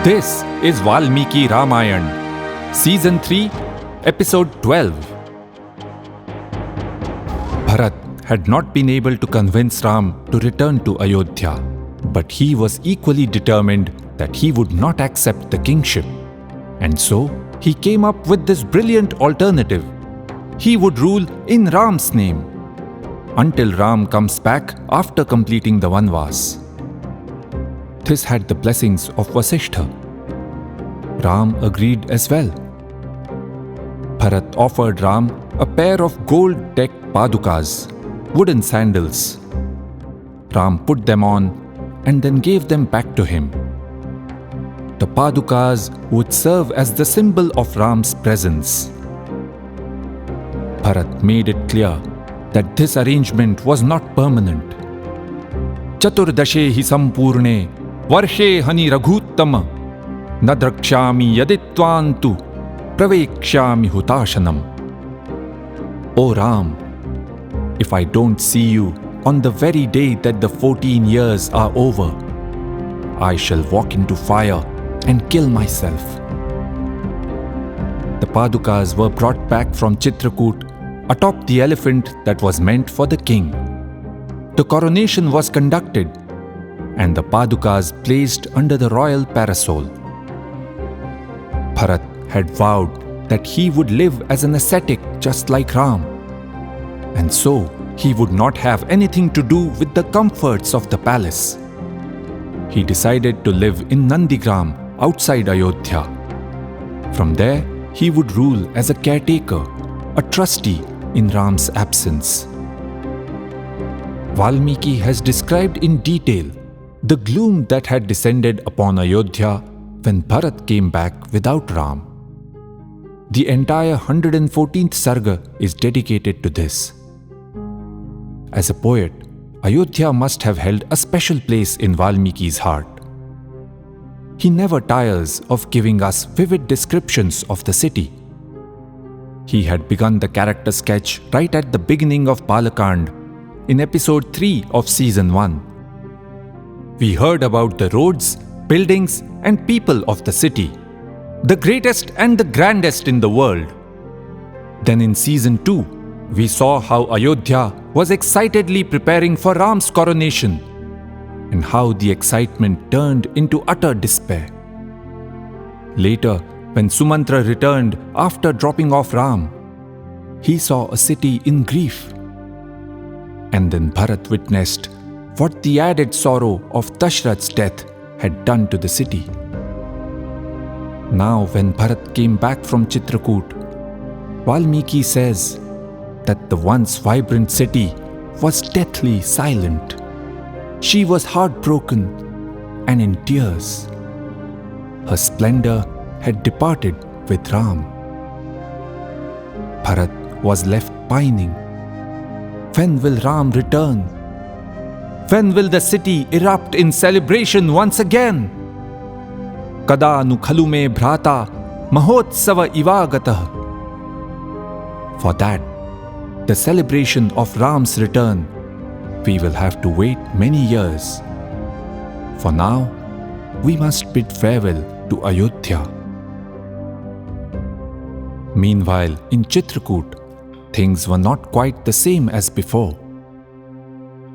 This is Valmiki Ramayan, Season 3, Episode 12. Bharat had not been able to convince Ram to return to Ayodhya, but he was equally determined that he would not accept the kingship. And so, he came up with this brilliant alternative. He would rule in Ram's name, until Ram comes back after completing the Vanvas. This had the blessings of Vasishtha. Ram agreed as well. Bharat offered Ram a pair of gold-decked padukas, wooden sandals. Ram put them on and then gave them back to him. The padukas would serve as the symbol of Ram's presence. Bharat made it clear that this arrangement was not permanent. Chaturdashe hi sampurne varshe hani raghuttama na drakshami yaditvantu pravekshami hutashanam. O Ram, if I don't see you on the very day that the 14 years are over, I shall walk into fire and kill myself. The padukas were brought back from Chitrakoot atop the elephant that was meant for the king. The coronation was conducted and the padukas placed under the royal parasol. Bharat had vowed that he would live as an ascetic just like Ram, and so he would not have anything to do with the comforts of the palace. He decided to live in Nandigram outside Ayodhya. From there, he would rule as a caretaker, a trustee in Ram's absence. Valmiki has described in detail the gloom that had descended upon Ayodhya when Bharat came back without Ram. The entire 114th Sarga is dedicated to this. As a poet, Ayodhya must have held a special place in Valmiki's heart. He never tires of giving us vivid descriptions of the city. He had begun the character sketch right at the beginning of Balakand in episode 3 of season 1. We heard about the roads, buildings, and people of the city, the greatest and the grandest in the world. Then in season 2, we saw how Ayodhya was excitedly preparing for Ram's coronation, and how the excitement turned into utter despair. Later, when Sumantra returned after dropping off Ram, he saw a city in grief. And then Bharat witnessed what the added sorrow of Dashrath's death had done to the city. Now, when Bharat came back from Chitrakoot, Valmiki says that the once vibrant city was deathly silent. She was heartbroken and in tears. Her splendor had departed with Ram. Bharat was left pining. When will Ram return? When will the city erupt in celebration once again? Kada nu khalu me bhrata mahotsava ivagatah. For that, the celebration of Ram's return, we will have to wait many years. For now, we must bid farewell to Ayodhya. Meanwhile, in Chitrakoot, things were not quite the same as before.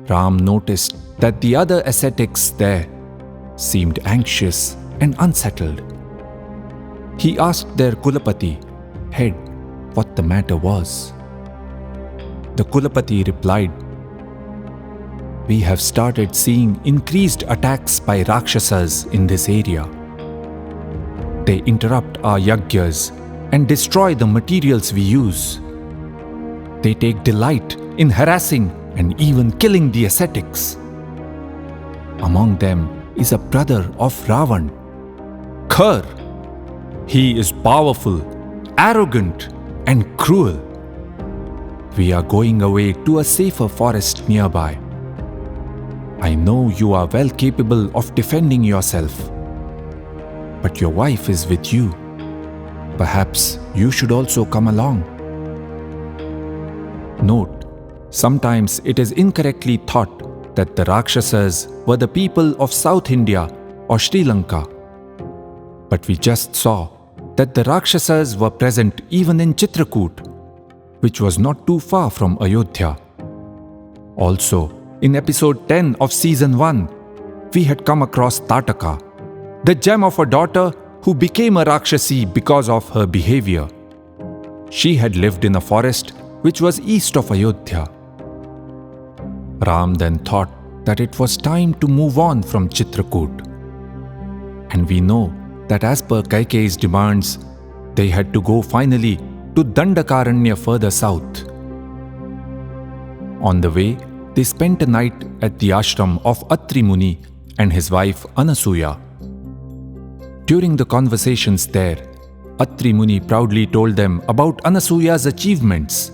Ram noticed that the other ascetics there seemed anxious and unsettled. He asked their Kulapati, head, what the matter was. The Kulapati replied, "We have started seeing increased attacks by Rakshasas in this area. They interrupt our yagyas and destroy the materials we use. They take delight in harassing and even killing the ascetics. Among them is a brother of Ravan, Khar. He is powerful, arrogant, and cruel. We are going away to a safer forest nearby. I know you are well capable of defending yourself, but your wife is with you. Perhaps you should also come along." Note, sometimes it is incorrectly thought that the Rakshasas were the people of South India or Sri Lanka. But we just saw that the Rakshasas were present even in Chitrakoot, which was not too far from Ayodhya. Also, in episode 10 of season 1, we had come across Dandaka, the gem of a daughter who became a Rakshasi because of her behavior. She had lived in a forest which was east of Ayodhya. Ram then thought that it was time to move on from Chitrakoot. And we know that as per Kaikeyi's demands, they had to go finally to Dandakaranya further south. On the way, they spent a night at the ashram of Atri Muni and his wife Anasuya. During the conversations there, Atri Muni proudly told them about Anasuya's achievements.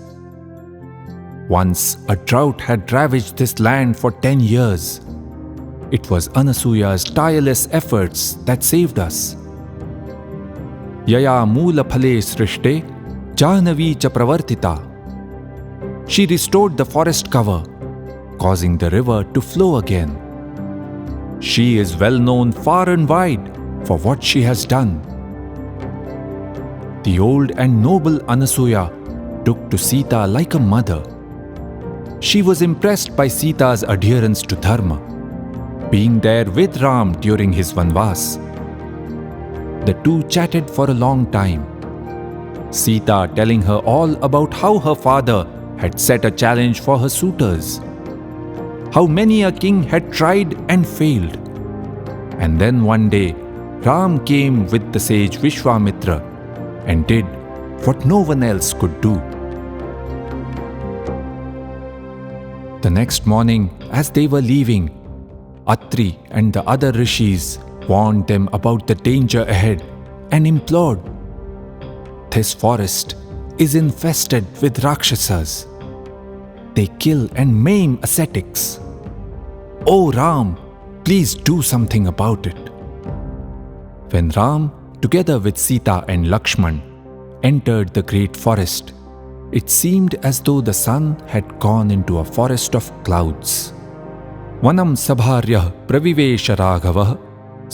Once a drought had ravaged this land for 10 years. It was Anasuya's tireless efforts that saved us. Yaya moola phale srishte jahnavi cha pravartita. She restored the forest cover, causing the river to flow again. She is well known far and wide for what she has done. The old and noble Anasuya took to Sita like a mother. She was impressed by Sita's adherence to Dharma, being there with Ram during his Vanvas. The two chatted for a long time, Sita telling her all about how her father had set a challenge for her suitors, how many a king had tried and failed. And then one day, Ram came with the sage Vishwamitra and did what no one else could do. The next morning, as they were leaving, Atri and the other rishis warned them about the danger ahead and implored, "This forest is infested with Rakshasas. They kill and maim ascetics. Oh Ram, please do something about it." When Ram, together with Sita and Lakshman, entered the great forest, it seemed as though the sun had gone into a forest of clouds. Vanam sabharyah pravivesha raghavah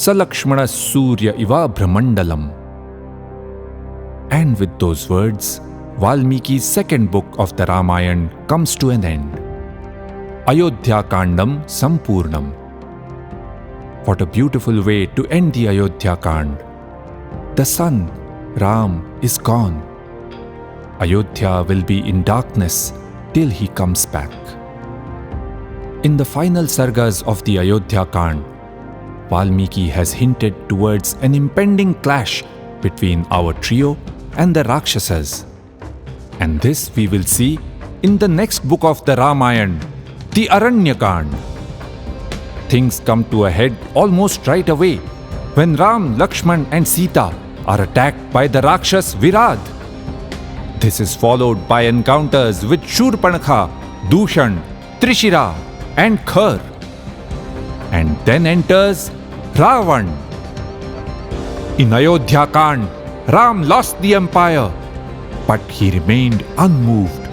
salakshmana surya iva brahmandalam. And with those words, Valmiki's second book of the Ramayan comes to an end. Ayodhya Kandam Sampurnam. What a beautiful way to end the Ayodhya Kand. The sun, Ram, is gone. Ayodhya will be in darkness till he comes back. In the final sargas of the Ayodhya Kand, Valmiki has hinted towards an impending clash between our trio and the Rakshasas. And this we will see in the next book of the Ramayan, the Aranyakand. Things come to a head almost right away when Ram, Lakshman and Sita are attacked by the Rakshas Virad. This is followed by encounters with Shurpanakha, Dushan, Trishira and Khar. And then enters Ravan. In Ayodhya Kand, Ram lost the empire, but he remained unmoved.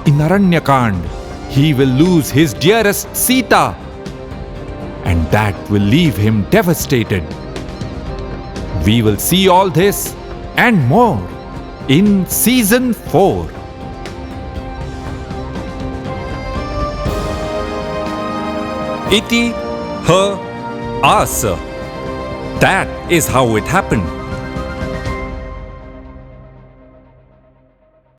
In Aranyakand, he will lose his dearest Sita, and that will leave him devastated. We will see all this and more in season 4. Iti ha asa. That is how it happened.